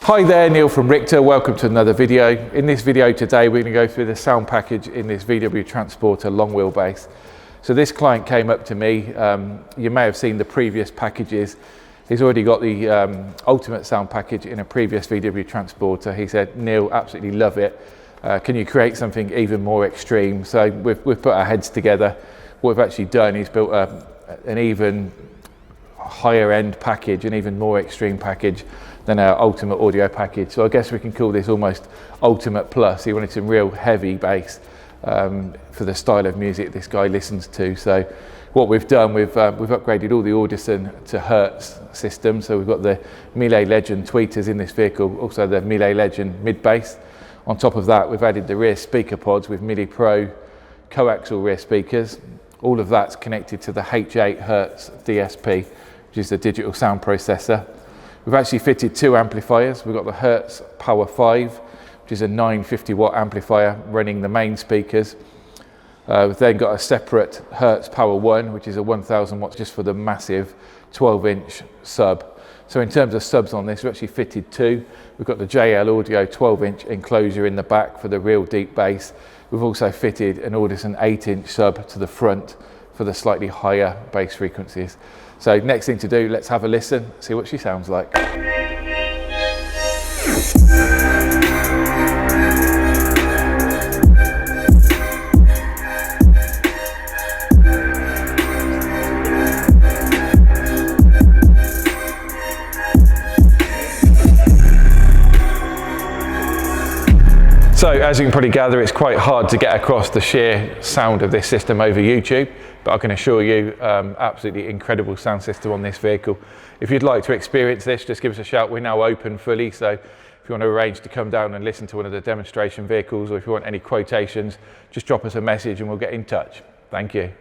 Hi there, Neil from Richter. Welcome to another video. In this video today, we're going to go through the sound package in this VW Transporter long wheelbase. So this client came up to me. You may have seen the previous packages. He's already got the ultimate sound package in a previous VW Transporter. He said, Neil, absolutely love it. Can you create something even more extreme? So we've put our heads together. What we've actually done is built an even higher end package, an even more extreme package than our ultimate audio package. So I guess we can call this almost ultimate plus. He wanted some real heavy bass for the style of music this guy listens to. So what we've done, we've upgraded all the Audison to Hertz system. So we've got the Miele Legend tweeters in this vehicle, also the Miele Legend mid bass. On top of that, we've added the rear speaker pods with MIDI Pro coaxial rear speakers. All of that's connected to the H8 Hertz DSP, which is the digital sound processor. We've actually fitted two amplifiers. We've got the Hertz Power 5, which is a 950 watt amplifier running the main speakers. We've then got a separate Hertz Power 1, which is a 1000 watts just for the massive 12-inch sub. So in terms of subs on this, we've actually fitted two. We've got the JL Audio 12-inch enclosure in the back for the real deep bass. We've also fitted an Audison 8-inch sub to the front for the slightly higher bass frequencies. So next thing to do, let's have a listen, see what she sounds like. So as you can probably gather, it's quite hard to get across the sheer sound of this system over YouTube, but I can assure you, absolutely incredible sound system on this vehicle. If you'd like to experience this, just give us a shout. We're now open fully, so if you want to arrange to come down and listen to one of the demonstration vehicles, or if you want any quotations, just drop us a message and we'll get in touch. Thank you.